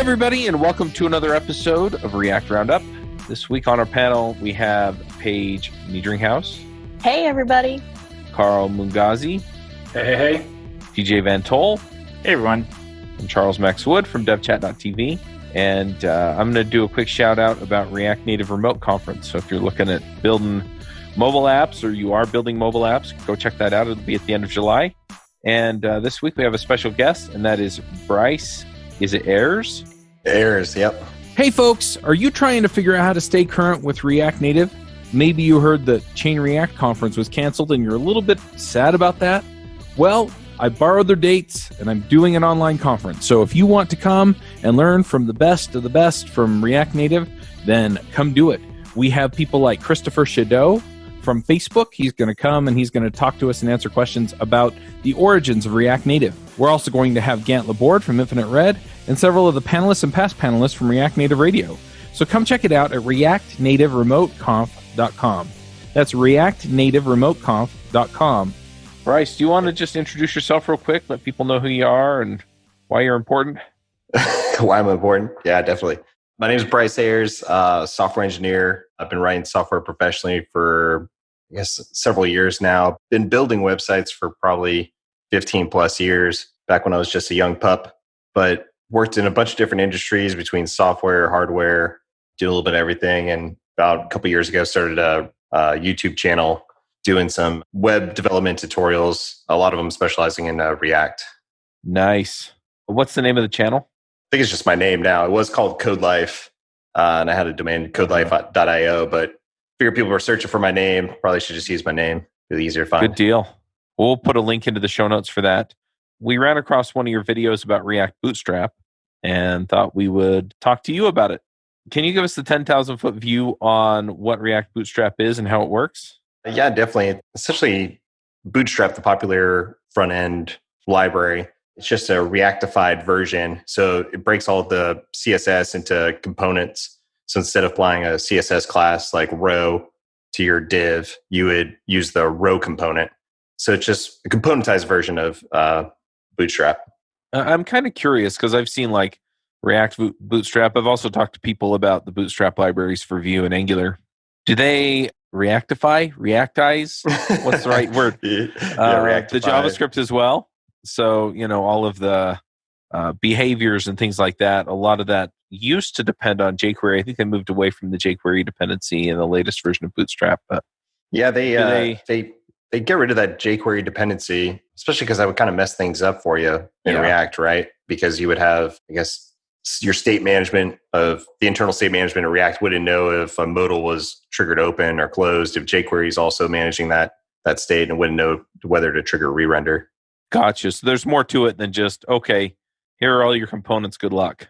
everybody, and welcome to another episode of React Roundup. This week on our panel, we have Paige Niedringhaus. Hey, everybody. Carl Mungazi. Hey. TJ Van Tol. Hey, everyone. And Charles Max Wood from devchat.tv. And I'm going to do a quick shout out about React Native Remote Conference. So if you're looking at building mobile apps or you are building mobile apps, go check that out. It'll be at the end of July. And this week we have a special guest, and that is Brice. Is it Ayres? Ayres, yep. Hey folks, are you trying to figure out how to stay current with React Native? Maybe you heard the Chain React conference was canceled and you're a little bit sad about that. Well, I borrowed their dates and I'm doing an online conference. So if you want to come and learn from the best of the best from React Native, then come do it. We have people like Christopher Shadow from Facebook. He's going to come and he's going to talk to us and answer questions about the origins of React Native. We're also going to have Gant Laborde from Infinite Red and several of the panelists and past panelists from React Native Radio. So come check it out at reactnativeremoteconf.com. That's reactnativeremoteconf.com. Brice, do you want to just introduce yourself real quick? Let people know who you are and why you're important? Why I'm important? Yeah, definitely. My name is Brice Ayres, software engineer. I've been writing software professionally for, I guess, several years now. Been building websites for probably 15 plus years, back when I was just a young pup, but worked in a bunch of different industries between software, hardware, did a little bit of everything. And about a couple of years ago, started a YouTube channel doing some web development tutorials, a lot of them specializing in React. Nice. What's the name of the channel? I think it's just my name now. It was called Code Life, and I had a domain, codelife.io, but figured people were searching for my name. Probably should just use my name. Really easier to find. Good deal. We'll put a link into the show notes for that. We ran across one of your videos about React Bootstrap and thought we would talk to you about it. Can you give us the 10,000-foot view on what React Bootstrap is and how it works? Yeah, definitely. Essentially, Bootstrap, the popular front-end library, it's just a Reactified version. So it breaks all the CSS into components. So instead of applying a CSS class like row to your div, you would use the row component. So it's just a componentized version of Bootstrap. I'm kind of curious because I've seen like React Bootstrap. I've also talked to people about the Bootstrap libraries for Vue and Angular. Do they reactize? What's the right word? The JavaScript as well. So, all of the behaviors and things like that, a lot of that used to depend on jQuery. I think they moved away from the jQuery dependency in the latest version of Bootstrap. But yeah, they get rid of that jQuery dependency, especially because that would kind of mess things up for you in React, right? Because you would have, I guess, your state management of the internal state management of React wouldn't know if a modal was triggered open or closed, if jQuery is also managing that state and wouldn't know whether to trigger re-render. Gotcha. So there's more to it than just, okay, here are all your components. Good luck.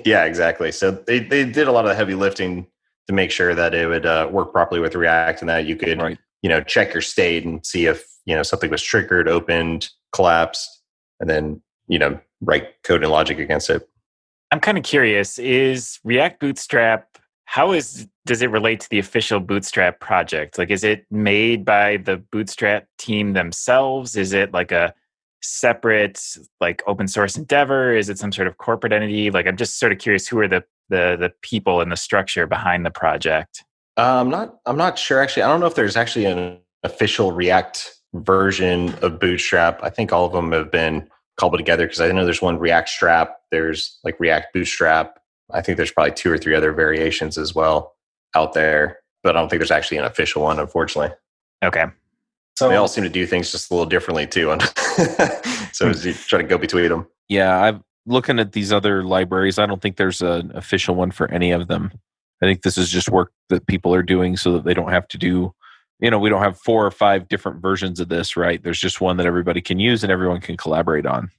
Yeah, exactly. So they did a lot of the heavy lifting to make sure that it would work properly with React and that you could, check your state and see if, something was triggered, opened, collapsed, and then, write code and logic against it. I'm kind of curious, is React Bootstrap, does it relate to the official Bootstrap project? Like, is it made by the Bootstrap team themselves? Is it like a separate, like, open source endeavor? Is it some sort of corporate entity? Like, I'm just sort of curious, who are the people and the structure behind the project? I'm not sure, actually. I don't know if there's actually an official React version of Bootstrap. I think all of them have been cobbled together because I know there's one React Strap, there's like React Bootstrap. I think there's probably 2 or 3 other variations as well out there, but I don't think there's actually an official one, unfortunately. Okay. So they all seem to do things just a little differently too. So as you try to go between them. Yeah, I'm looking at these other libraries. I don't think there's an official one for any of them. I think this is just work that people are doing so that they don't have to do, we don't have 4 or 5 different versions of this, right? There's just one that everybody can use and everyone can collaborate on.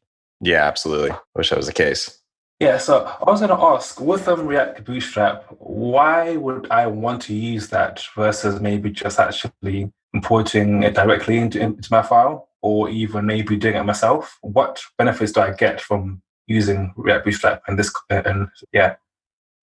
Yeah, absolutely. I wish that was the case. Yeah, so I was going to ask, with React Bootstrap, why would I want to use that versus maybe just actually importing it directly into my file, or even maybe doing it myself? What benefits do I get from using React Bootstrap and this?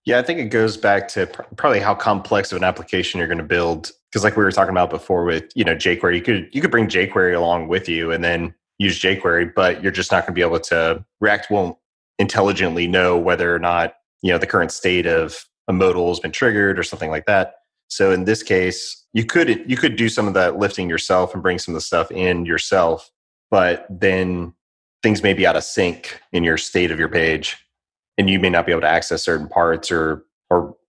Yeah, I think it goes back to probably how complex of an application you're going to build. Because like we were talking about before with, jQuery, you could bring jQuery along with you and then use jQuery, but you're just not going to be able to, React won't intelligently know whether or not, the current state of a modal has been triggered or something like that. So in this case, you could do some of that lifting yourself and bring some of the stuff in yourself, but then things may be out of sync in your state of your page, and you may not be able to access certain parts or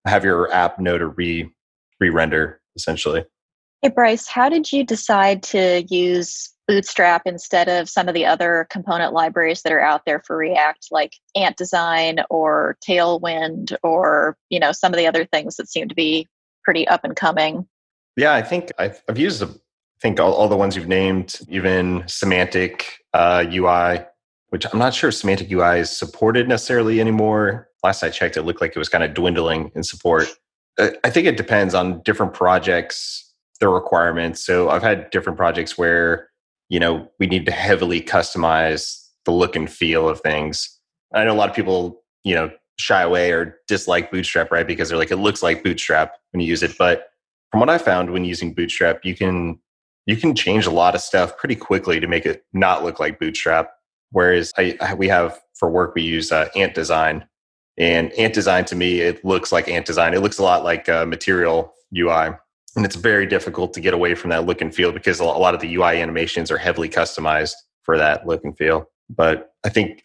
have your app know to re-render essentially. Hey, Brice, how did you decide to use Bootstrap instead of some of the other component libraries that are out there for React, like Ant Design or Tailwind, or some of the other things that seem to be pretty up and coming? Yeah, I think I've used all the ones you've named, even Semantic UI, which I'm not sure if Semantic UI is supported necessarily anymore. Last I checked, it looked like it was kind of dwindling in support. I think it depends on different projects, their requirements. So I've had different projects where, we need to heavily customize the look and feel of things. I know a lot of people, shy away or dislike Bootstrap, right? Because they're like, it looks like Bootstrap when you use it. But from what I found when using Bootstrap, you can change a lot of stuff pretty quickly to make it not look like Bootstrap. Whereas we have for work, we use Ant Design. And Ant Design, to me, it looks like Ant Design. It looks a lot like Material UI. And it's very difficult to get away from that look and feel because a lot of the UI animations are heavily customized for that look and feel. But I think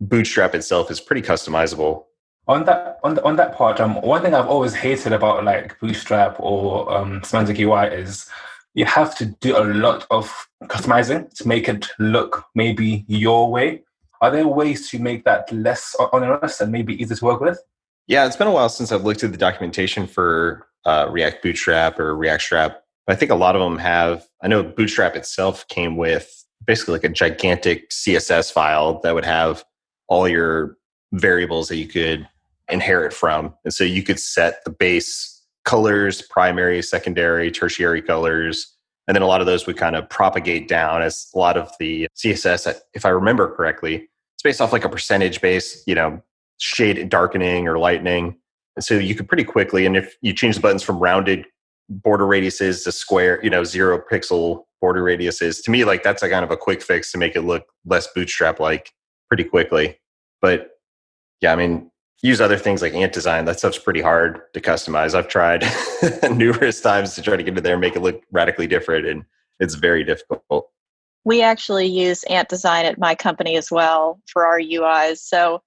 Bootstrap itself is pretty customizable. On that part, one thing I've always hated about like Bootstrap or Semantic UI is you have to do a lot of customizing to make it look maybe your way. Are there ways to make that less onerous and maybe easier to work with? Yeah, it's been a while since I've looked at the documentation for React Bootstrap or React Strap. I think a lot of them have. I know Bootstrap itself came with basically like a gigantic CSS file that would have all your variables that you could inherit from. And so you could set the base colors, primary, secondary, tertiary colors. And then a lot of those would kind of propagate down as a lot of the CSS, if I remember correctly, it's based off like a percentage base, shade darkening or lightening. And so you could pretty quickly, and if you change the buttons from rounded border radiuses to square, 0 pixel border radiuses, to me, like that's a kind of a quick fix to make it look less Bootstrap-like pretty quickly. But yeah, I mean, use other things like Ant Design. That stuff's pretty hard to customize. I've tried numerous times to try to get it there and make it look radically different, and it's very difficult. We actually use Ant Design at my company as well for our UIs. So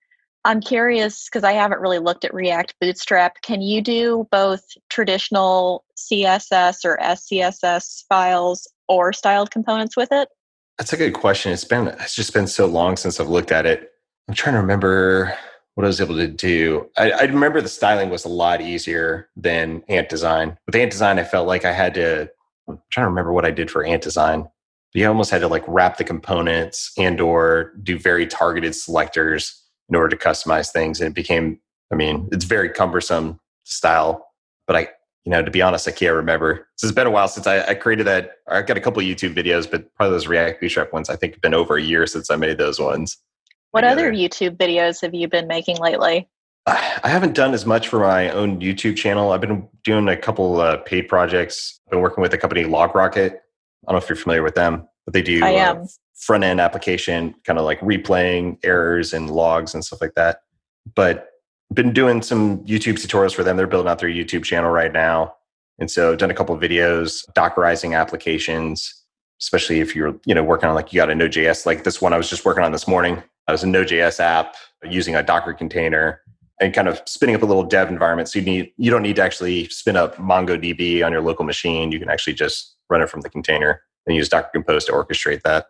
I'm curious, because I haven't really looked at React Bootstrap. Can you do both traditional CSS or SCSS files or styled components with it? That's a good question. It's just been so long since I've looked at it. I'm trying to remember what I was able to do. I remember the styling was a lot easier than Ant Design. With Ant Design, I felt like I'm trying to remember what I did for Ant Design. You almost had to like wrap the components and or do very targeted selectors in order to customize things. And it became, it's very cumbersome to style. But to be honest, I can't remember. So it's been a while since I created that. I've got a couple of YouTube videos, but probably those React Bootstrap ones, I think have been over a year since I made those ones. What other YouTube videos have you been making lately? I haven't done as much for my own YouTube channel. I've been doing a couple paid projects. I've been working with a company, LogRocket. I don't know if you're familiar with them, but they do front-end application, kind of like replaying errors and logs and stuff like that. But been doing some YouTube tutorials for them. They're building out their YouTube channel right now. And so I've done a couple of videos, Dockerizing applications, especially if you're working on like you got a Node.js, like this one I was just working on this morning. I was a Node.js app using a Docker container and kind of spinning up a little dev environment. So you don't need to actually spin up MongoDB on your local machine. You can actually just run it from the container and use Docker Compose to orchestrate that.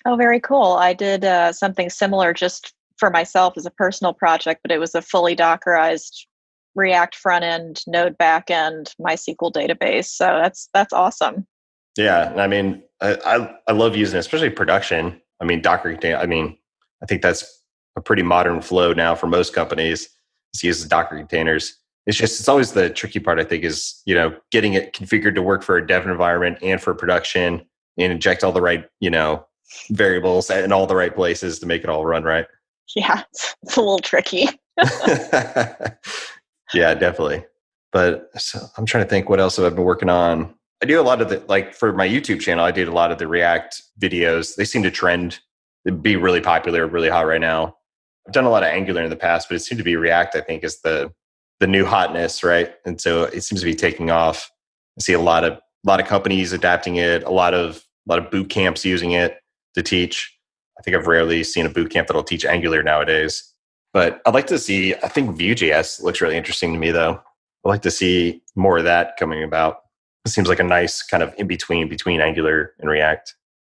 Oh, very cool. I did something similar just for myself as a personal project, but it was a fully Dockerized React front end, Node back end, MySQL database. So that's awesome. Yeah, and I love using it, especially production. Docker container. I think that's a pretty modern flow now for most companies. Is use Docker containers. It's always the tricky part. I think is getting it configured to work for a dev environment and for production, and inject all the right variables in all the right places to make it all run right. Yeah, it's a little tricky. Yeah, definitely. But so I'm trying to think what else have I been working on. I do a lot of for my YouTube channel, I did a lot of the React videos. They seem to trend, be really popular, really hot right now. I've done a lot of Angular in the past, but it seemed to be React, I think, is the new hotness, right? And so it seems to be taking off. I see a lot of companies adapting it, a lot of boot camps using it to teach. I think I've rarely seen a boot camp that'll teach Angular nowadays. But I'd like to see, I think Vue.js looks really interesting to me, though. I'd like to see more of that coming about. It seems like a nice kind of in between Angular and React.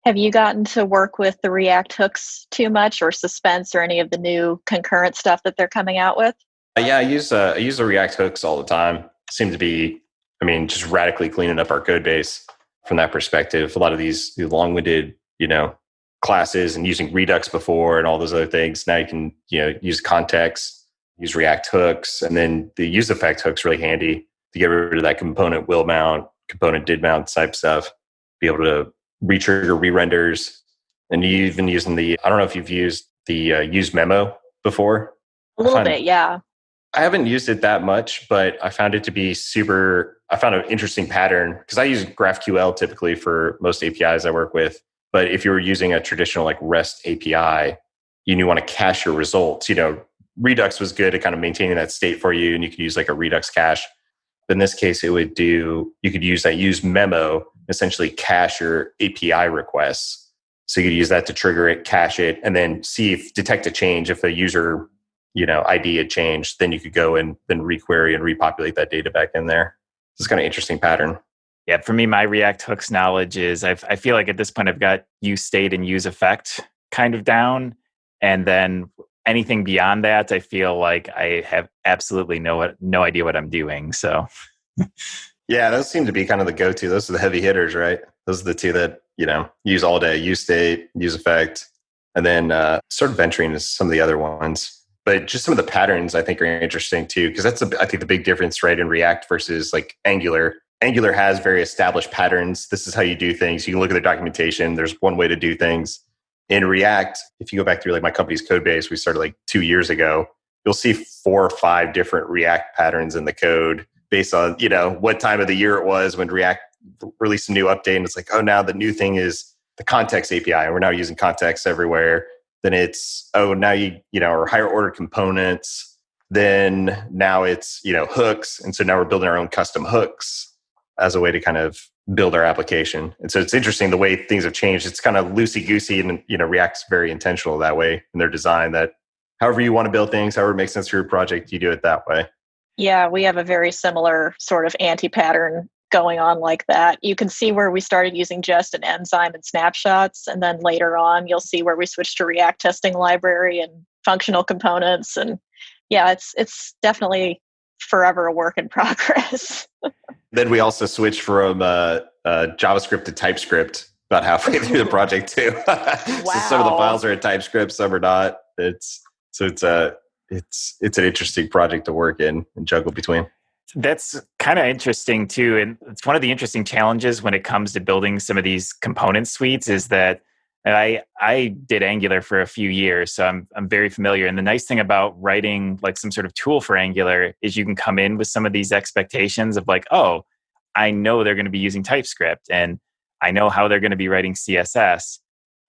Have you gotten to work with the React hooks too much, or Suspense, or any of the new concurrent stuff that they're coming out with? Yeah, I use the React hooks all the time. Seem to be, just radically cleaning up our code base from that perspective. A lot of these long-winded, classes and using Redux before and all those other things. Now you can, use context, use React hooks, and then the use effect hooks really handy to get rid of that component will mount, component did mount type stuff. Be able to retrigger re-renders, and you even using I don't know if you've used the use memo before. A little bit, yeah. I haven't used it that much, but I found it to be I found an interesting pattern because I use GraphQL typically for most APIs I work with. But if you were using a traditional like REST API, you want to cache your results. Redux was good at kind of maintaining that state for you, and you could use like a Redux cache. But in this case, you could use that use memo, essentially cache your API requests. So you could use that to trigger it, cache it, and then detect a change. If a user, ID had changed, then you could go and then requery and repopulate that data back in there. It's kind of interesting pattern. Yeah, for me, my React hooks knowledge is I feel like at this point I've got use state and use effect kind of down. And then anything beyond that, I feel like I have absolutely no idea what I'm doing. So yeah, those seem to be kind of the go-to. Those are the heavy hitters, right? Those are the two that, use all day: use state, use effect, and then sort of venturing into some of the other ones. But just some of the patterns I think are interesting too, because that's I think the big difference, right, in React versus like Angular. Angular has very established patterns. This is how you do things. You can look at the documentation. There's one way to do things. In React, if you go back through like my company's code base, we started like 2 years ago, you'll see 4 or 5 different React patterns in the code based on, what time of the year it was when React released a new update. And it's like, oh, now the new thing is the context API. And we're now using context everywhere. Then it's, oh, now or higher order components. Then now it's, hooks. And so now we're building our own custom hooks as a way to kind of build our application. And so it's interesting the way things have changed. It's kind of loosey-goosey, and React's very intentional that way in their design, that however you want to build things, however it makes sense for your project, you do it that way. Yeah, we have a very similar sort of anti-pattern going on like that. You can see where we started using just an enzyme and snapshots, and then later on you'll see where we switched to React testing library and functional components. And yeah, it's definitely forever a work in progress. Then we also switched from JavaScript to TypeScript about halfway through the project too. Wow. So some of the files are in TypeScript, some are not. It's an interesting project to work in and juggle between. That's kind of interesting too. And it's one of the interesting challenges when it comes to building some of these component suites is that I did Angular for a few years, so I'm very familiar. And the nice thing about writing like some sort of tool for Angular is you can come in with some of these expectations of like, oh, I know they're going to be using TypeScript, and I know how they're going to be writing CSS.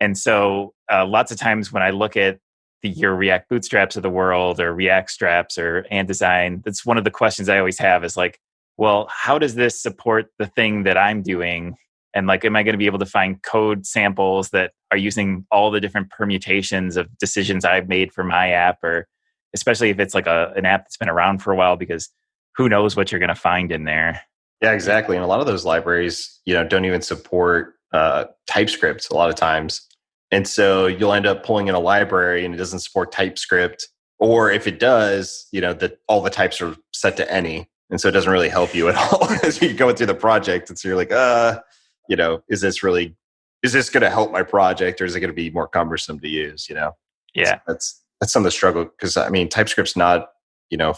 And so lots of times when I look at your React Bootstraps of the world or React Straps or Antdesign, that's one of the questions I always have is like, well, how does this support the thing that I'm doing? And like, am I going to be able to find code samples that are using all the different permutations of decisions I've made for my app, or especially if it's like an app that's been around for a while, because who knows what you're going to find in there. Yeah, exactly. And a lot of those libraries, don't even support TypeScript a lot of times. And so you'll end up pulling in a library and it doesn't support TypeScript. Or if it does, that all the types are set to any. And so it doesn't really help you at all as you're going through the project. And so you're like, is this going to help my project, or is it going to be more cumbersome to use? Yeah, that's some of the struggle, because TypeScript's not a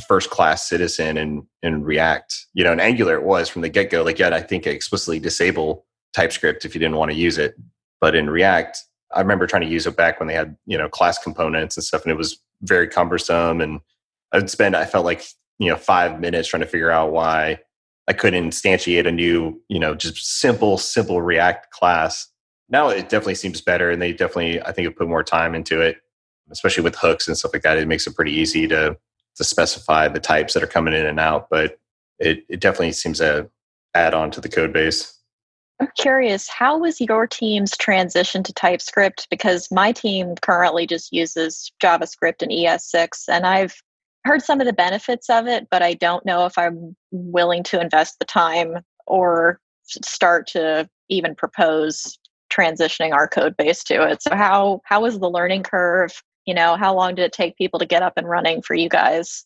first class citizen in React. In Angular it was from the get go. Like, I think explicitly disable TypeScript if you didn't want to use it. But in React, I remember trying to use it back when they had class components and stuff, and it was very cumbersome. And I felt like 5 minutes trying to figure out why I couldn't instantiate a new, just simple React class. Now it definitely seems better, and they definitely, I think, have put more time into it. especially with hooks and stuff like that. It makes it pretty easy to specify the types that are coming in and out, but it definitely seems to add on to the code base. I'm curious, how was your team's transition to TypeScript? Because my team currently just uses JavaScript and ES6, and I've heard some of the benefits of it, but I don't know if I'm willing to invest the time or start to even propose transitioning our code base to it. So how was the learning curve? How long did it take people to get up and running for you guys?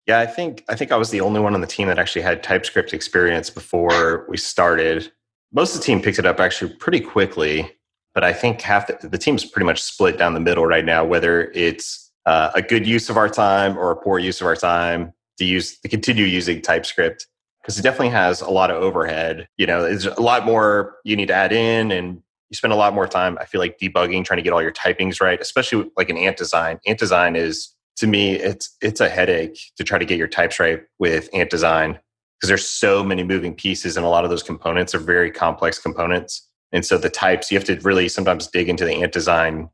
Yeah, I think I was the only one on the team that actually had TypeScript experience before we started. Most of the team picked it up actually pretty quickly, but I think half the team's pretty much split down the middle right now, whether it's a good use of our time or a poor use of our time to continue using TypeScript, because it definitely has a lot of overhead. There's a lot more you need to add in, and you spend a lot more time, I feel like, debugging, trying to get all your typings right, especially like in Ant Design. Ant Design is, to me, it's a headache to try to get your types right with Ant Design, because there's so many moving pieces, and a lot of those components are very complex components. And so the types, you have to really sometimes dig into the Ant Design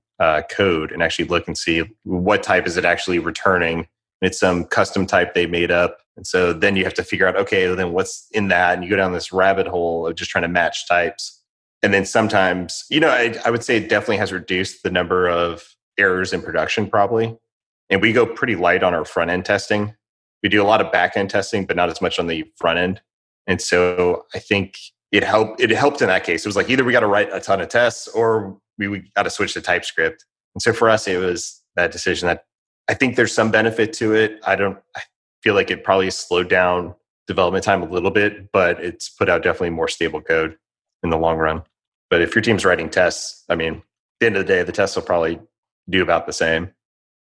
code and actually look and see what type is it actually returning. It's some custom type they made up. And so then you have to figure out, okay, well, then what's in that? And you go down this rabbit hole of just trying to match types. And then sometimes, I would say it definitely has reduced the number of errors in production probably. And we go pretty light on our front end testing. We do a lot of back end testing, but not as much on the front end. And so I think it helped in that case. It was like either we got to write a ton of tests or we got to switch to TypeScript. And so for us, it was that decision that I think there's some benefit to it. I feel like it probably slowed down development time a little bit, but it's put out definitely more stable code in the long run. But if your team's writing tests, at the end of the day, the tests will probably do about the same.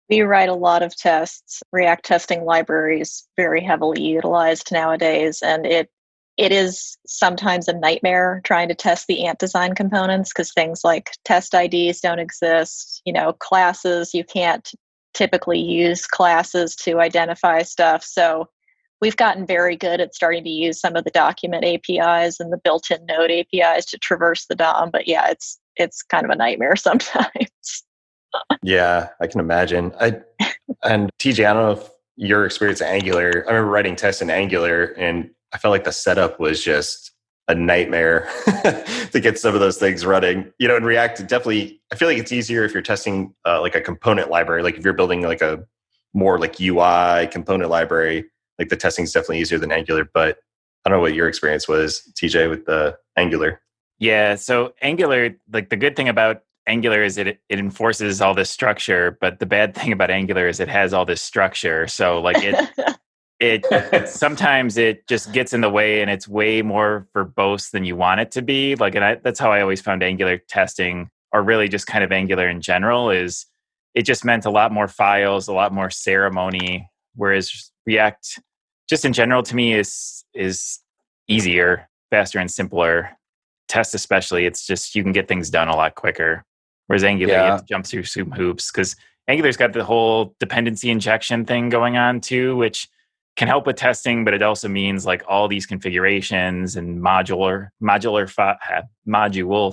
We write a lot of tests. React testing libraries very heavily utilized nowadays, and it is sometimes a nightmare trying to test the Ant Design components, because things like test IDs don't exist. Classes, you can't typically use classes to identify stuff. So we've gotten very good at starting to use some of the document APIs and the built-in node APIs to traverse the DOM. But yeah, it's kind of a nightmare sometimes. Yeah, I can imagine. And TJ, I don't know if your experience at Angular, I remember writing tests in Angular, and I felt like the setup was just a nightmare to get some of those things running. In React, definitely, I feel like it's easier if you're testing like a component library. Like if you're building like a more like UI component library, like the testing is definitely easier than Angular. But I don't know what your experience was, TJ, with the Angular. Yeah, so Angular, like the good thing about Angular is it enforces all this structure, but the bad thing about Angular is it has all this structure. So like it sometimes it just gets in the way, and it's way more verbose than you want it to be. Like, and that's how I always found Angular testing, or really just kind of Angular in general, is it just meant a lot more files, a lot more ceremony. Whereas React, just in general, to me is easier, faster, and simpler. Tests especially, it's just you can get things done a lot quicker. Whereas Angular, you have to jump through some hoops, because Angular's got the whole dependency injection thing going on too, which can help with testing, but it also means like all these configurations and module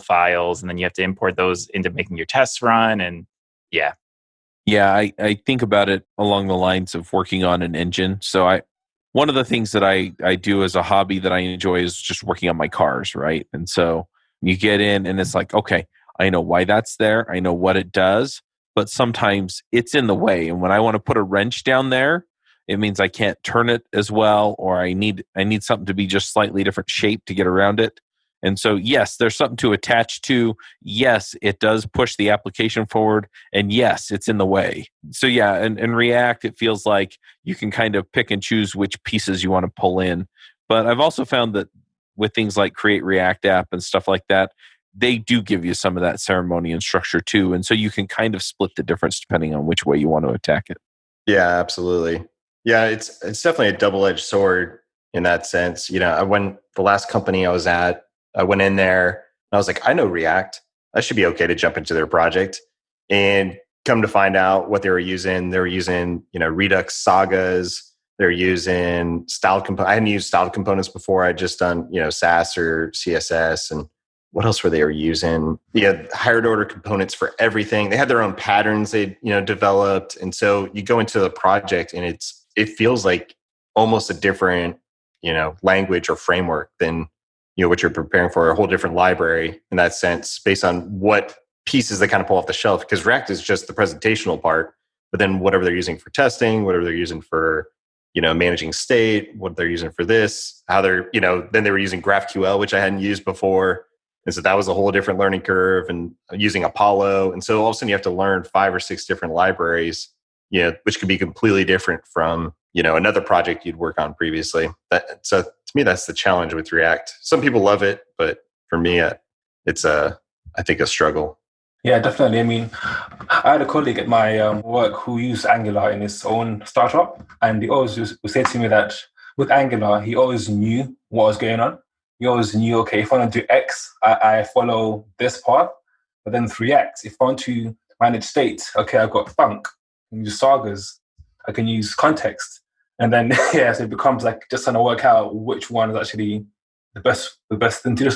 files, and then you have to import those into making your tests run. And yeah. Yeah, I think about it along the lines of working on an engine. So one of the things that I do as a hobby that I enjoy is just working on my cars, right? And so you get in and it's like, okay, I know why that's there. I know what it does, but sometimes it's in the way. And when I want to put a wrench down there, it means I can't turn it as well, or I need something to be just slightly different shape to get around it. And so, yes, there's something to attach to. Yes, it does push the application forward. And yes, it's in the way. So yeah, and React, it feels like you can kind of pick and choose which pieces you want to pull in. But I've also found that with things like Create React App and stuff like that, they do give you some of that ceremony and structure too. And so you can kind of split the difference depending on which way you want to attack it. Yeah, absolutely. Yeah, it's definitely a double-edged sword in that sense. When the last company I was at, I went in there and I was like, I know React. I should be okay to jump into their project. And come to find out what they were using Redux sagas. They're using styled components. I hadn't used styled components before. I'd just done, Sass or CSS. And what else were they using? Yeah, higher order components for everything. They had their own patterns they developed, and so you go into the project and it feels like almost a different language or framework than what you're preparing for, a whole different library in that sense, based on what pieces they kind of pull off the shelf. Because React is just the presentational part, but then whatever they're using for testing, whatever they're using for managing state, what they're using for this, how they're then they were using GraphQL, which I hadn't used before. And so that was a whole different learning curve, and using Apollo. And so all of a sudden you have to learn 5 or 6 different libraries, which could be completely different from, another project you'd work on previously. So to me, that's the challenge with React. Some people love it, but for me, it's I think a struggle. Yeah, definitely. I mean, I had a colleague at my work who used Angular in his own startup, and he always would say to me that with Angular, he always knew what was going on. He always knew, okay, if I want to do X, I follow this path. But then with React, if I want to manage state, okay, I've got Func, I can use Sagas, I can use context. And then, yeah, so it becomes like just trying to work out which one is actually the best thing to do.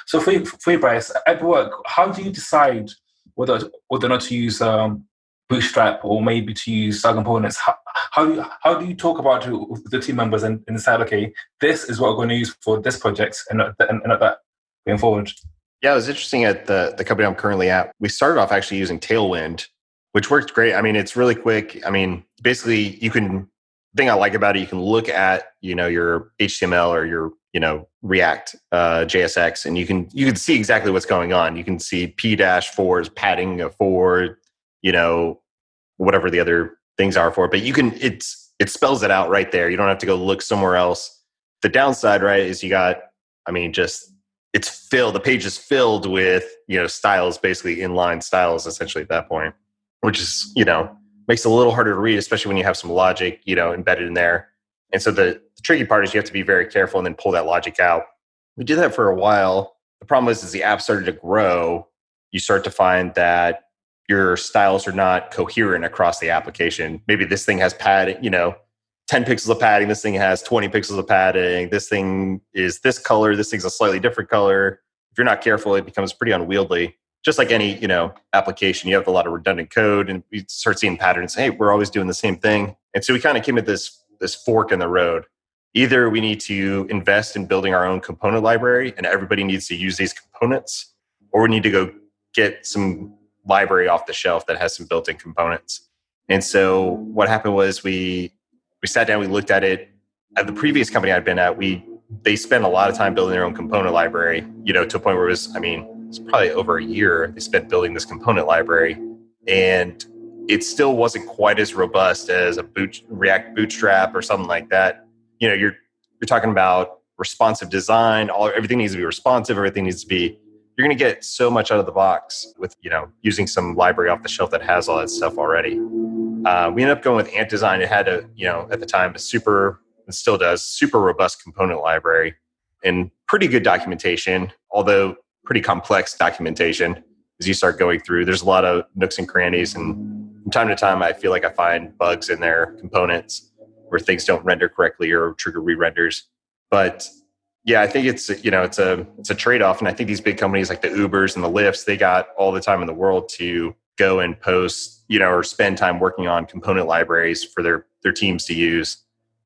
So for you, Brice, at work, how do you decide whether or not to use Bootstrap or maybe to use style components? How do you talk about it with the team members and decide, okay, this is what we're going to use for this project and not that going forward? Yeah, it was interesting at the company I'm currently at. We started off actually using Tailwind, which worked great. I mean, it's really quick. I mean, basically, the thing I like about it, you can look at your HTML or your React JSX, and you can see exactly what's going on. You can see P-4 is padding a 4, whatever the other things are for it. But it spells it out right there. You don't have to go look somewhere else. The downside, right, is it's filled. The page is filled with styles, basically inline styles, essentially at that point, which is makes it a little harder to read, especially when you have some logic embedded in there. And so the tricky part is you have to be very careful and then pull that logic out. We did that for a while. The problem is, as the app started to grow, you start to find that your styles are not coherent across the application. Maybe this thing has padding, 10 pixels of padding. This thing has 20 pixels of padding. This thing is this color. This thing's a slightly different color. If you're not careful, it becomes pretty unwieldy. Just like any, application, you have a lot of redundant code, and we start seeing patterns. Hey, we're always doing the same thing. And so we kind of came at this fork in the road. Either we need to invest in building our own component library and everybody needs to use these components, or we need to go get some library off the shelf that has some built-in components. And so what happened was we sat down, we looked at it. At the previous company I'd been at, they spent a lot of time building their own component library, to a point where it's probably over a year they spent building this component library. And it still wasn't quite as robust as a React Bootstrap or something like that. You're talking about responsive design. Everything needs to be responsive. Everything needs to be. You're going to get so much out of the box with using some library off the shelf that has all that stuff already. We ended up going with Ant Design. It had at the time it still does, super robust component library and pretty good documentation, although pretty complex documentation as you start going through. There's a lot of nooks and crannies, and from time to time, I feel like I find bugs in their components where things don't render correctly or trigger re-renders. But yeah, I think it's a trade-off, and I think these big companies like the Ubers and the Lyfts, they got all the time in the world to go and post, or spend time working on component libraries for their teams to use.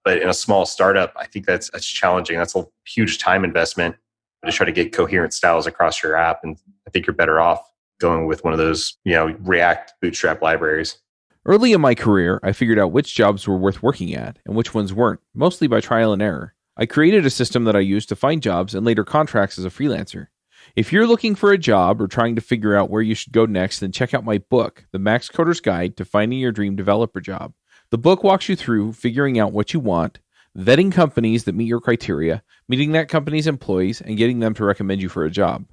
But in a small startup, I think that's challenging. That's a huge time investment to try to get coherent styles across your app, and I think you're better off going with one of those, React Bootstrap libraries. Early in my career, I figured out which jobs were worth working at and which ones weren't, mostly by trial and error. I created a system that I used to find jobs and later contracts as a freelancer. If you're looking for a job or trying to figure out where you should go next, then check out my book, The Max Coder's Guide to Finding Your Dream Developer Job. The book walks you through figuring out what you want, vetting companies that meet your criteria, meeting that company's employees, and getting them to recommend you for a job.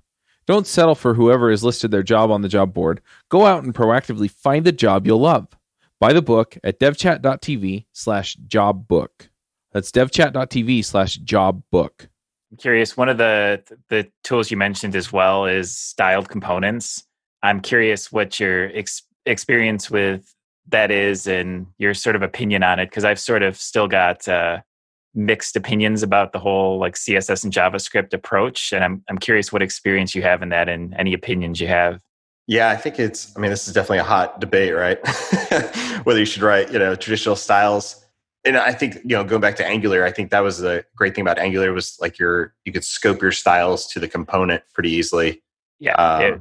Don't settle for whoever has listed their job on the job board. Go out and proactively find the job you'll love. Buy the book at devchat.tv/jobbook. That's devchat.tv/jobbook. I'm curious, one of the tools you mentioned as well is styled components. I'm curious what your experience with that is and your sort of opinion on it, because I've sort of still got mixed opinions about the whole like CSS and JavaScript approach, and I'm curious what experience you have in that and any opinions you have. Yeah, I think this is definitely a hot debate, right? Whether you should write, traditional styles. And I think, going back to Angular, I think that was the great thing about Angular was like you could scope your styles to the component pretty easily. Yeah.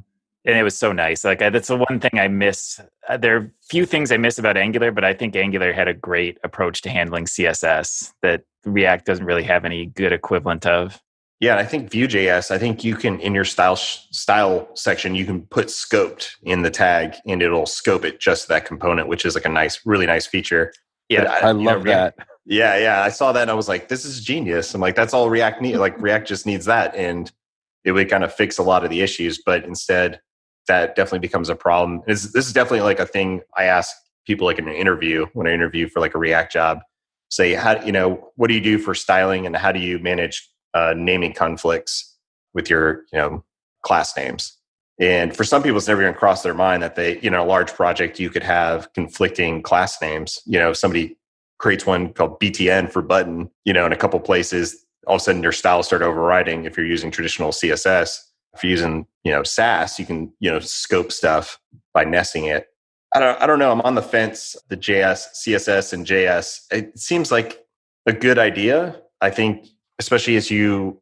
And it was so nice. Like that's the one thing I miss. There are few things I miss about Angular, but I think Angular had a great approach to handling CSS that React doesn't really have any good equivalent of. Yeah, I think Vue.js, I think you can, in your style section, you can put scoped in the tag and it'll scope it just to that component, which is like a really nice feature. Yeah, I love that. Yeah. I saw that and I was like, this is genius. I'm like, that's all React needs. Like React just needs that. And it would kind of fix a lot of the issues. But instead, that definitely becomes a problem. This is definitely like a thing I ask people like in an interview, when I interview for like a React job, say, what do you do for styling and how do you manage naming conflicts with your, class names? And for some people, it's never even crossed their mind that they, a large project, you could have conflicting class names. If somebody creates one called BTN for button, in a couple places, all of a sudden your styles start overriding if you're using traditional CSS. If you're using, Sass, you can, scope stuff by nesting it. I don't know. I'm on the fence. The JS, CSS, and JS. It seems like a good idea. I think, especially as the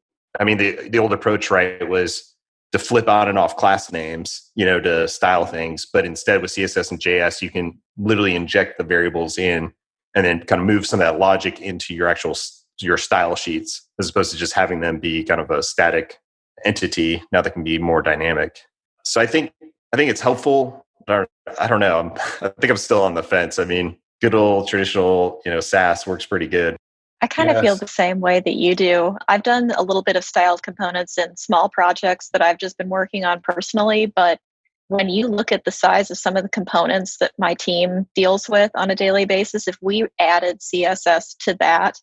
old approach, right, was to flip on and off class names, to style things. But instead with CSS and JS, you can literally inject the variables in and then kind of move some of that logic into your style sheets, as opposed to just having them be kind of a static entity. Now that can be more dynamic. So I think it's helpful. But I don't know. I think I'm still on the fence. Good old traditional, Sass works pretty good. I kind of feel the same way that you do. I've done a little bit of styled components in small projects that I've just been working on personally, but when you look at the size of some of the components that my team deals with on a daily basis, if we added CSS to that,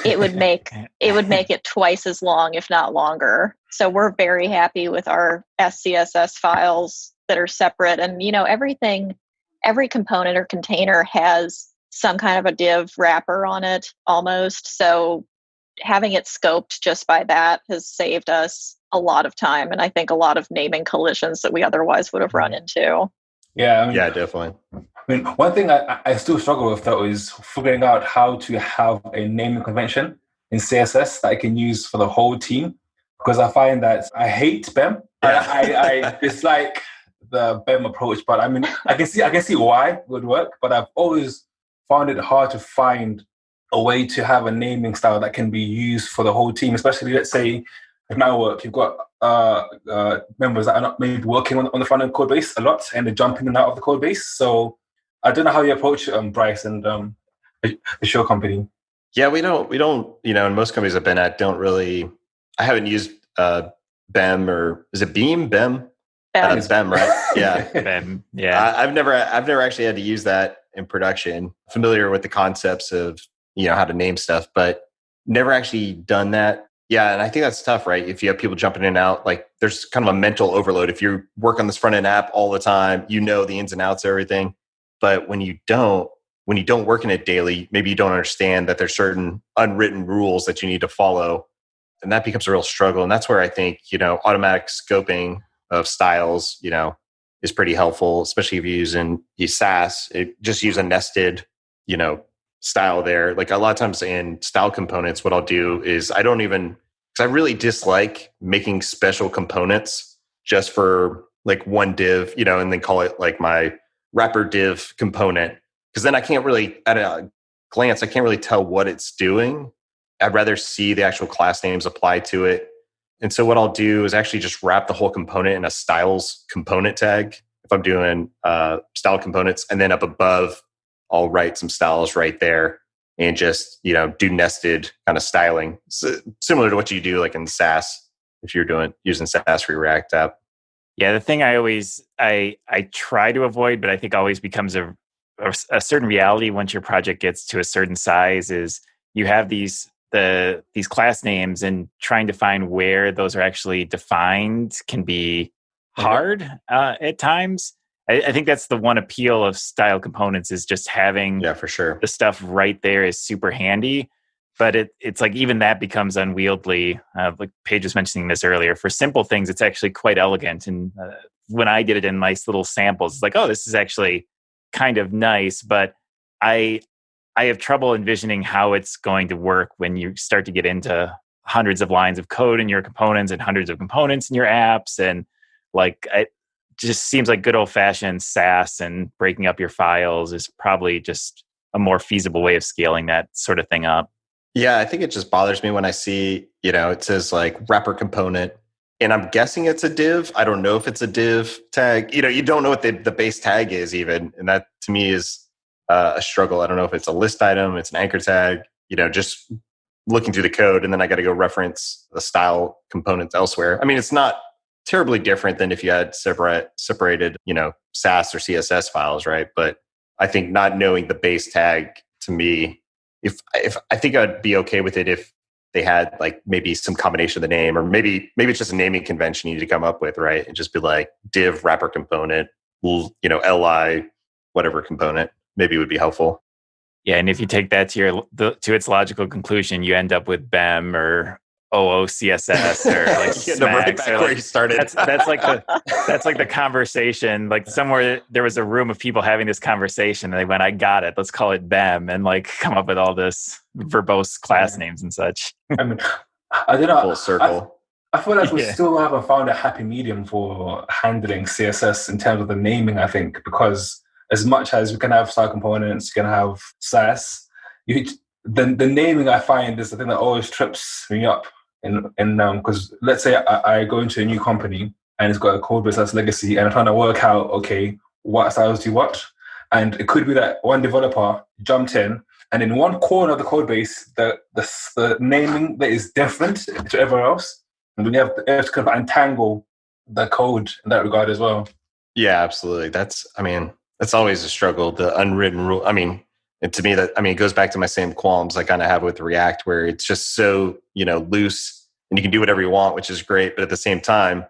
it would make it twice as long, if not longer. So we're very happy with our SCSS files that are separate. And every component or container has some kind of a div wrapper on it almost. So having it scoped just by that has saved us a lot of time. And I think a lot of naming collisions that we otherwise would have run into. Yeah, yeah, definitely. One thing I still struggle with though is figuring out how to have a naming convention in CSS that I can use for the whole team. Because I find that I hate BEM. I dislike the BEM approach, but I can see why it would work, but I've always found it hard to find a way to have a naming style that can be used for the whole team, especially, let's say, in my work, you've got members that are not maybe working on the front-end code base a lot, and they're jumping in and out of the code base. So I don't know how you approach Brice and the show company. Yeah, we don't, in most companies I've been at, I haven't used BEM, or is it BEM? It's BEM, right? Yeah. BEM, yeah. I've never actually had to use that in production. Familiar with the concepts of, how to name stuff, but never actually done that. Yeah, and I think that's tough, right? If you have people jumping in and out, like there's kind of a mental overload. If you work on this front end app all the time, the ins and outs of everything. But when you don't work in it daily, maybe you don't understand that there's certain unwritten rules that you need to follow. And that becomes a real struggle. And that's where I think, automatic scoping of styles, is pretty helpful, especially if you're using Sass. Just use a nested, style there. Like a lot of times in style components, what I'll do is because I really dislike making special components just for like one div, and then call it like my wrapper div component. Because then I can't really, at a glance, I can't really tell what it's doing. I'd rather see the actual class names apply to it. And so what I'll do is actually just wrap the whole component in a styles component tag if I'm doing style components. And then up above, I'll write some styles right there and just, do nested kind of styling. So, similar to what you do like in Sass, if you're using Sass for your React app. Yeah, the thing I try to avoid, but I think always becomes a certain reality once your project gets to a certain size, is you have these class names, and trying to find where those are actually defined can be hard at times. I think that's the one appeal of style components, is just having for sure the stuff right there is super handy. but it's like even that becomes unwieldy. Like Paige was mentioning this earlier. For simple things, it's actually quite elegant. And when I did it in nice little samples, it's like, oh, this is actually kind of nice. But I have trouble envisioning how it's going to work when you start to get into hundreds of lines of code in your components and hundreds of components in your apps. And like, it just seems like good old fashioned SaaS and breaking up your files is probably just a more feasible way of scaling that sort of thing up. Yeah, I think it just bothers me when I see, it says like wrapper component, and I'm guessing it's a div. I don't know if it's a div tag. You don't know what the base tag is even. And that to me is a struggle. I don't know if it's a list item, it's an anchor tag, just looking through the code. And then I got to go reference the style components elsewhere. I mean, it's not terribly different than if you had separated, SAS or CSS files, right? But I think not knowing the base tag to me, if I think I'd be okay with it if they had like maybe some combination of the name, or maybe it's just a naming convention you need to come up with, right? And just be like div wrapper component, li whatever component, maybe would be helpful. Yeah, and if you take that to its logical conclusion, you end up with BEM or OOCSS or like Smacks, right back where you started. That's like the conversation. Like somewhere there was a room of people having this conversation, and they went, "I got it. Let's call it BEM," and like come up with all this verbose class names and such. I mean, I don't know. Full circle. I feel like we still haven't found a happy medium for handling CSS in terms of the naming. I think because as much as we can have style components, you can have SAS. The naming I find is the thing that always trips me up. Because let's say I go into a new company and it's got a code base that's legacy, and I'm trying to work out, okay, what styles do what? And it could be that one developer jumped in, and in one corner of the code base, the naming that is different to everyone else, and then you have to kind of untangle the code in that regard as well. Yeah, absolutely. That's always a struggle. The unwritten rule. And to me, it goes back to my same qualms I kind of have with React, where it's just so, loose and you can do whatever you want, which is great. But at the same time,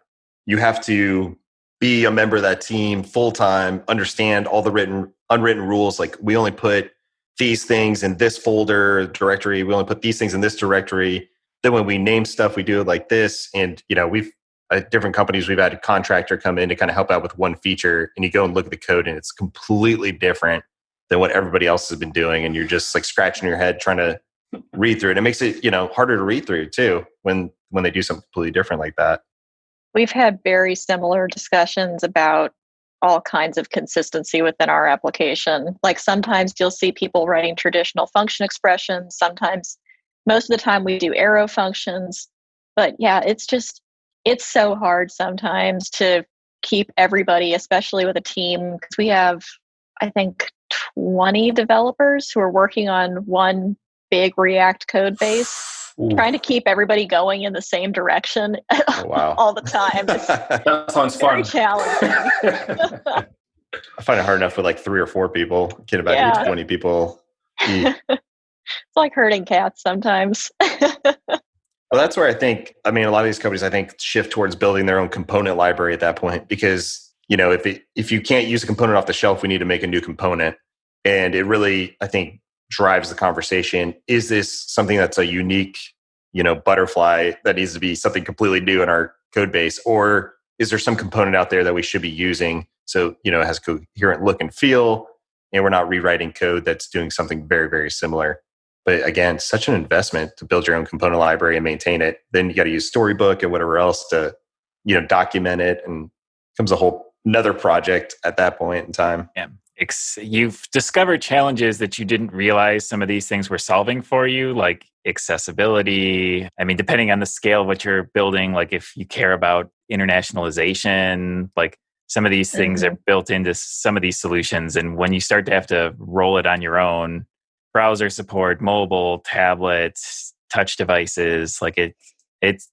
you have to be a member of that team full time, understand all the unwritten rules. Like we only put these things in this folder directory. We only put these things in this directory. Then when we name stuff, we do it like this. And, we've at different companies, we've had a contractor come in to kind of help out with one feature, and you go and look at the code and it's completely different than what everybody else has been doing. And you're just like scratching your head trying to read through it. It makes it, harder to read through too when they do something completely different like that. We've had very similar discussions about all kinds of consistency within our application. Like sometimes you'll see people writing traditional function expressions. Sometimes, most of the time we do arrow functions. But yeah, it's so hard sometimes to keep everybody, especially with a team, because we have, I think, 20 developers who are working on one big React code base, trying to keep everybody going in the same direction all the time. That sounds very fun. Challenging. I find it hard enough with like 3 or 4 people. Can't imagine 20 people. It's like herding cats sometimes. Well, that's where I think, a lot of these companies, I think, shift towards building their own component library at that point, because if you can't use a component off the shelf, we need to make a new component. And it really, I think, drives the conversation. Is this something that's a unique, butterfly that needs to be something completely new in our code base? Or is there some component out there that we should be using so, it has coherent look and feel, and we're not rewriting code that's doing something very, very similar? But again, such an investment to build your own component library and maintain it. Then you got to use Storybook and whatever else to, document it, and it becomes a whole another project at that point in time. Yeah. You've discovered challenges that you didn't realize some of these things were solving for you, like accessibility. Depending on the scale of what you're building, like if you care about internationalization, like some of these things are built into some of these solutions. And when you start to have to roll it on your own, browser support, mobile, tablets, touch devices, like it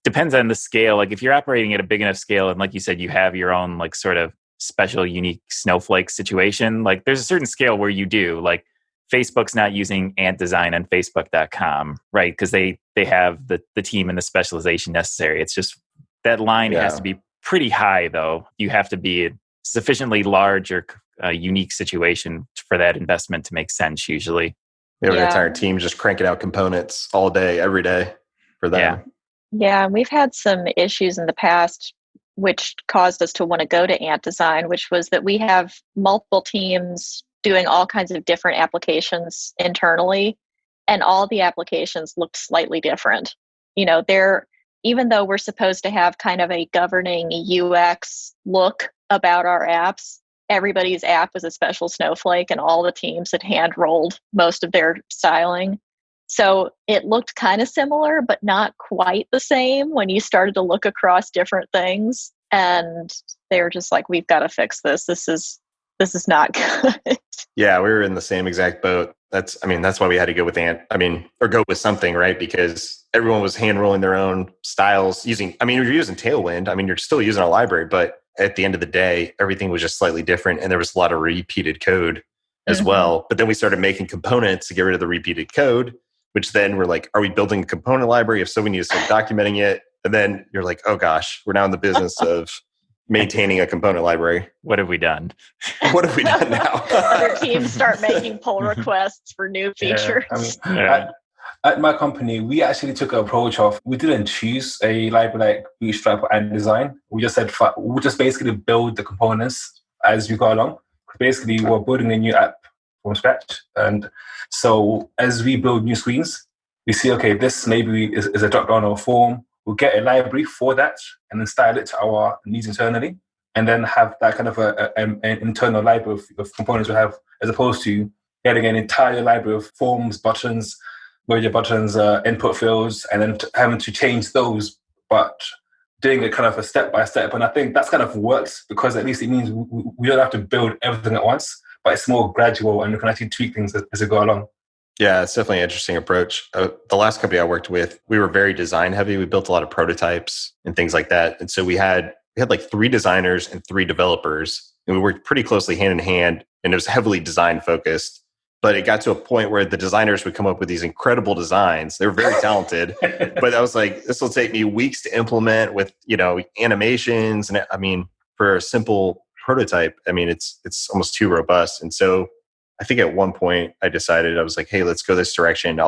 depends on the scale. Like if you're operating at a big enough scale, and like you said, you have your own like sort of special, unique snowflake situation, like there's a certain scale where you do, like Facebook's not using Ant Design on Facebook.com, right? Because they have the team and the specialization necessary. It's just that line has to be pretty high, though. You have to be a sufficiently large or unique situation for that investment to make sense usually. We have an entire team just cranking out components all day, every day for them. Yeah, we've had some issues in the past which caused us to want to go to Ant Design, which was that we have multiple teams doing all kinds of different applications internally, and all the applications looked slightly different. Even though we're supposed to have kind of a governing UX look about our apps, everybody's app was a special snowflake, and all the teams had hand-rolled most of their styling. So it looked kind of similar, but not quite the same when you started to look across different things. And they were just like, we've got to fix this. This is not good. Yeah, we were in the same exact boat. That's why we had to go with or go with something, right? Because everyone was hand rolling their own styles you're using Tailwind. You're still using a library, but at the end of the day, everything was just slightly different. And there was a lot of repeated code as well. But then we started making components to get rid of the repeated code, which then we're like, are we building a component library? If so, we need to start documenting it. And then you're like, oh gosh, we're now in the business of maintaining a component library. What have we done? What have we done now? Other teams start making pull requests for new features. At my company, we actually took an approach of, we didn't choose a library like Bootstrap and Design. We just said, we'll just basically build the components as we go along. Basically, we're building a new app from scratch. And so as we build new screens, we see, okay, this maybe is a drop-down or a form. We'll get a library for that and then style it to our needs internally, and then have that kind of an internal library of components we have, as opposed to getting an entire library of forms, buttons, media buttons, input fields, and then having to change those, but doing it kind of a step-by-step. And I think that's kind of works, because at least it means we don't have to build everything at once, but it's more gradual and we can actually tweak things as we go along. Yeah, it's definitely an interesting approach. The last company I worked with, we were very design heavy. We built a lot of prototypes and things like that. And so we had like 3 designers and 3 developers, and we worked pretty closely hand in hand, and it was heavily design focused. But it got to a point where the designers would come up with these incredible designs. They were very talented, but I was like, this will take me weeks to implement with, animations. And for a simple prototype, it's almost too robust. And so I think at one point I decided, I was like, hey, let's go this direction.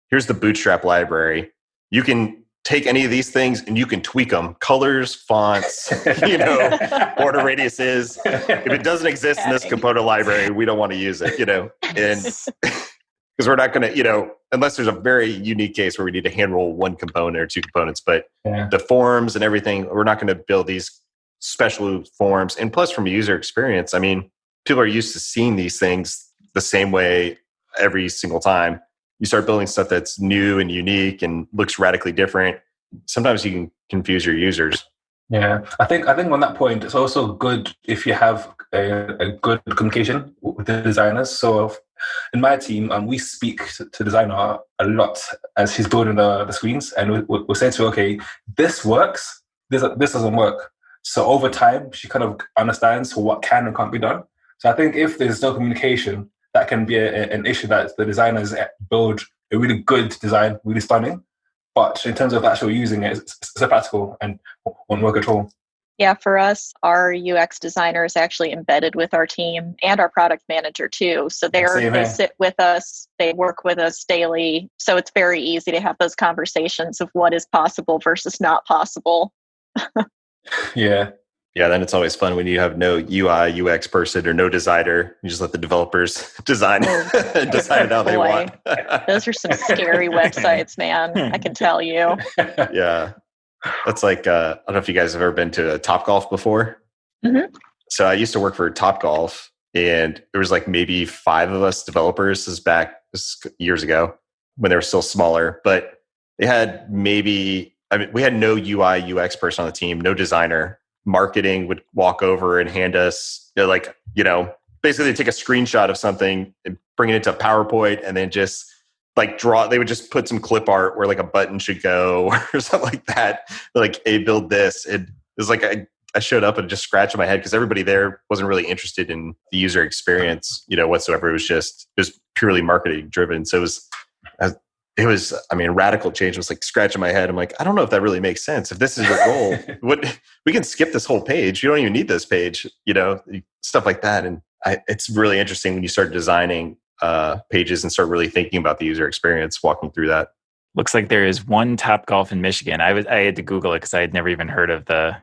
Here's the Bootstrap library. You can take any of these things and you can tweak them. Colors, fonts, border radiuses. If it doesn't exist in this component library, we don't want to use it, and because we're not going to, unless there's a very unique case where we need to hand roll 1 component or 2 components, but the forms and everything, we're not going to build these special forms. And plus from a user experience, people are used to seeing these things the same way every single time. You start building stuff that's new and unique and looks radically different. Sometimes you can confuse your users. Yeah, I think on that point, it's also good if you have a good communication with the designers. So in my team, we speak to designer a lot as she's building the screens, and we'll say to her, okay, this works, this doesn't work. So over time, she kind of understands what can and can't be done. So I think if there's no communication, that can be an issue, that the designers build a really good design, really stunning. But in terms of actually using it, it's practical and won't work at all. Yeah, for us, our UX designer is actually embedded with our team and our product manager too. So they sit with us, they work with us daily. So it's very easy to have those conversations of what is possible versus not possible. Yeah. Yeah, then it's always fun when you have no UI, UX person or no designer. You just let the developers decide how they want. Those are some scary websites, man. I can tell you. Yeah. That's like, I don't know if you guys have ever been to Topgolf before. Mm-hmm. So I used to work for Topgolf, and there was like maybe 5 of us developers. This is years ago when they were still smaller, but they had we had no UI, UX person on the team, no designer. Marketing would walk over and hand us, basically they take a screenshot of something and bring it into PowerPoint, and then just like they would just put some clip art where like a button should go or something like that. Like, hey, build this. It was like I showed up and just scratched my head because everybody there wasn't really interested in the user experience, whatsoever. It was purely marketing driven. So it was radical change. It was like scratching my head. I'm like, I don't know if that really makes sense. If this is your goal, we can skip this whole page. You don't even need this page, stuff like that. And it's really interesting when you start designing pages and start really thinking about the user experience, walking through that. Looks like there is one Top Golf in Michigan. I had to Google it because I had never even heard of the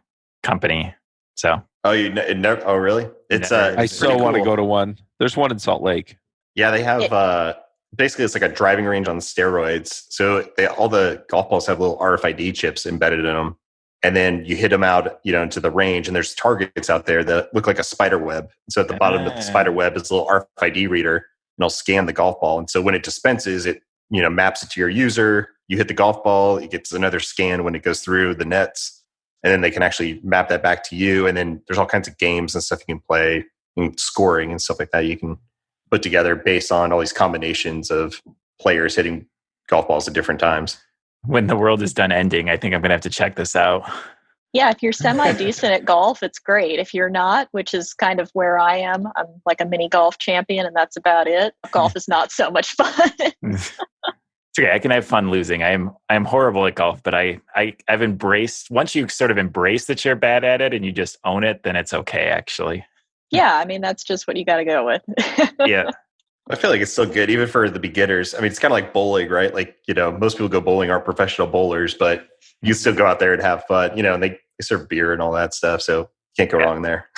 company. So Oh, never? Oh, really? It's Never. I it's so pretty want to cool. go to one. There's one in Salt Lake. Yeah, they have basically it's like a driving range on steroids. So all the golf balls have little RFID chips embedded in them, and then you hit them out, into the range, and there's targets out there that look like a spider web. So at the bottom of the spider web is a little RFID reader, and it'll scan the golf ball. And so when it dispenses, it maps it to your user. You hit the golf ball, it gets another scan when it goes through the nets. And then they can actually map that back to you. And then there's all kinds of games and stuff you can play and scoring and stuff like that you can put together based on all these combinations of players hitting golf balls at different times. When the world is done ending, I think I'm going to have to check this out. Yeah, if you're semi-decent at golf, it's great. If you're not, which is kind of where I am, I'm like a mini golf champion and that's about it. Golf is not so much fun. It's okay. I can have fun losing. I'm horrible at golf, but I've embraced, once you sort of embrace that you're bad at it and you just own it, then it's okay, actually. Yeah, I mean, that's just what you got to go with. Yeah. I feel like it's still good, even for the beginners. I mean, it's kind of like bowling, right? Like, most people go bowling aren't professional bowlers, but you still go out there and have fun, and they serve beer and all that stuff. So can't go wrong there.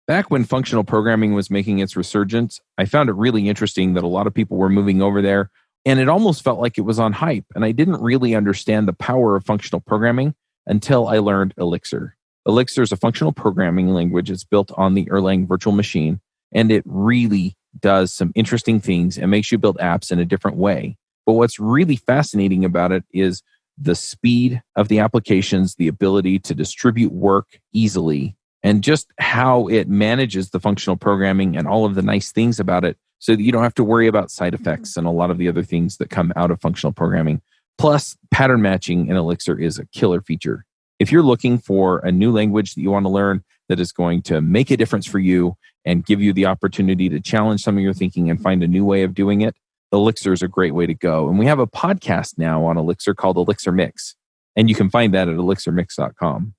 Back when functional programming was making its resurgence, I found it really interesting that a lot of people were moving over there, and it almost felt like it was on hype. And I didn't really understand the power of functional programming until I learned Elixir. Elixir is a functional programming language. It's built on the Erlang virtual machine, and it really does some interesting things and makes you build apps in a different way. But what's really fascinating about it is the speed of the applications, the ability to distribute work easily, and just how it manages the functional programming and all of the nice things about it so that you don't have to worry about side effects and a lot of the other things that come out of functional programming. Plus, pattern matching in Elixir is a killer feature. If you're looking for a new language that you want to learn that is going to make a difference for you and give you the opportunity to challenge some of your thinking and find a new way of doing it, Elixir is a great way to go. And we have a podcast now on Elixir called Elixir Mix. And you can find that at elixirmix.com.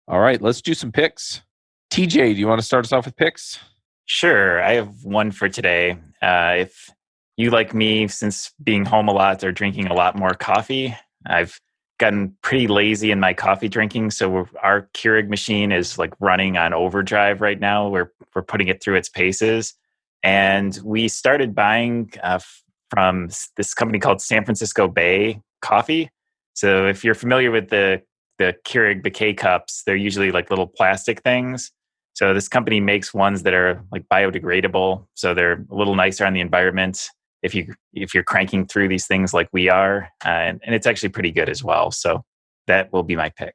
All right, let's do some picks. TJ, do you want to start us off with picks? Sure. I have one for today. If you, like me, since being home a lot, are drinking a lot more coffee, I've gotten pretty lazy in my coffee drinking. So our Keurig machine is like running on overdrive right now. We're putting it through its paces. And we started buying from this company called San Francisco Bay Coffee. So if you're familiar with the Keurig, the K-cups, they're usually like little plastic things. So this company makes ones that are like biodegradable. So they're a little nicer on the environment if you're cranking through these things like we are. And it's actually pretty good as well. So that will be my pick.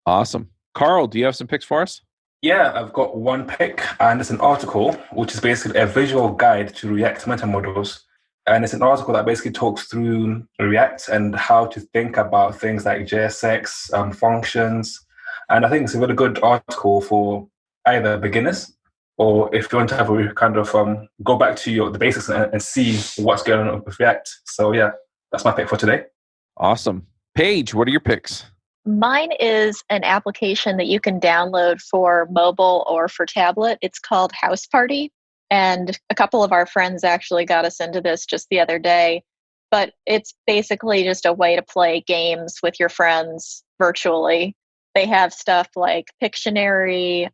Awesome. Carl, do you have some picks for us? Yeah, I've got one pick, and it's an article, which is basically a visual guide to React meta models. And it's an article that basically talks through React and how to think about things like JSX, functions. And I think it's a really good article for either beginners or if you want to have a kind of go back to the basics and see what's going on with React. So yeah, that's my pick for today. Awesome. Paige, what are your picks? Mine is an application that you can download for mobile or for tablet. It's called House Party. And a couple of our friends actually got us into this just the other day. But it's basically just a way to play games with your friends virtually. They have stuff like Pictionary,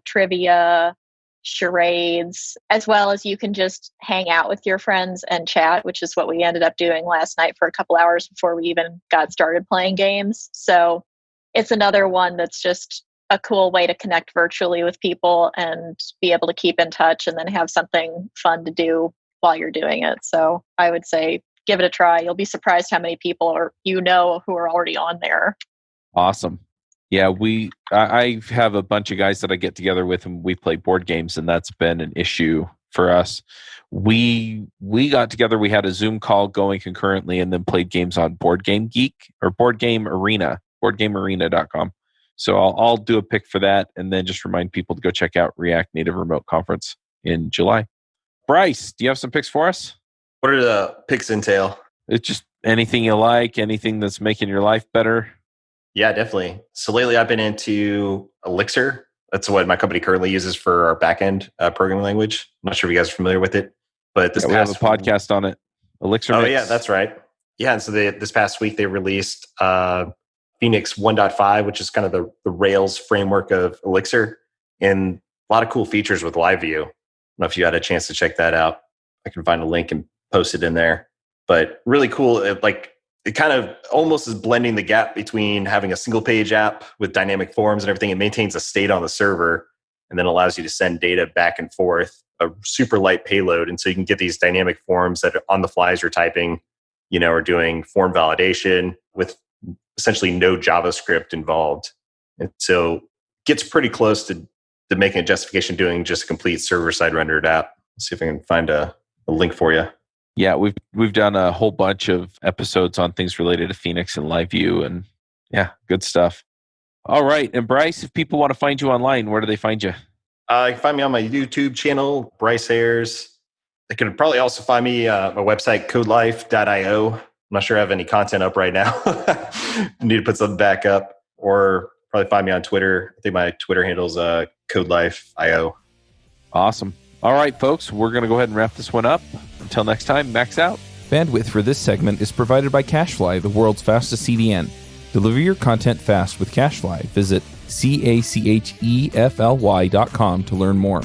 trivia, charades, as well as you can just hang out with your friends and chat, which is what we ended up doing last night for a couple hours before we even got started playing games. So it's another one that's just a cool way to connect virtually with people and be able to keep in touch and then have something fun to do while you're doing it. So I would say give it a try. You'll be surprised how many people who are already on there. Awesome. Yeah, I have a bunch of guys that I get together with and we play board games, and that's been an issue for us. We got together, we had a Zoom call going concurrently and then played games on Board Game Geek or Board Game Arena, boardgamearena.com. So I'll do a pick for that and then just remind people to go check out React Native Remote Conference in July. Brice, do you have some picks for us? What are the picks entail? It's just anything you like, anything that's making your life better. Yeah, definitely. So lately I've been into Elixir. That's what my company currently uses for our backend programming language. I'm not sure if you guys are familiar with it. But this we have a past podcast on it. Elixir Oh Mix. yeah, that's right. Yeah, and so this past week they released Phoenix 1.5, which is kind of the Rails framework of Elixir, and a lot of cool features with live view. I don't know if you had a chance to check that out. I can find a link and post it in there. But really cool. It kind of almost is blending the gap between having a single page app with dynamic forms and everything. It maintains a state on the server and then allows you to send data back and forth, a super light payload. And so you can get these dynamic forms that on the fly as you're typing, or doing form validation with essentially no JavaScript involved. And so gets pretty close to making a justification doing just a complete server-side rendered app. Let's see if I can find a link for you. Yeah, we've done a whole bunch of episodes on things related to Phoenix and live view, and yeah, good stuff. All right, and Brice, if people want to find you online, where do they find you? You can find me on my YouTube channel, Brice Ayres. They could probably also find me my website, codelife.io. I'm not sure I have any content up right now. Need to put something back up, or probably find me on Twitter. I think my Twitter handle is codelife.io. Awesome. All right, folks, we're going to go ahead and wrap this one up. Until next time, max out. Bandwidth for this segment is provided by CacheFly, the world's fastest CDN. Deliver your content fast with CacheFly. Visit CACHEFLY.com to learn more.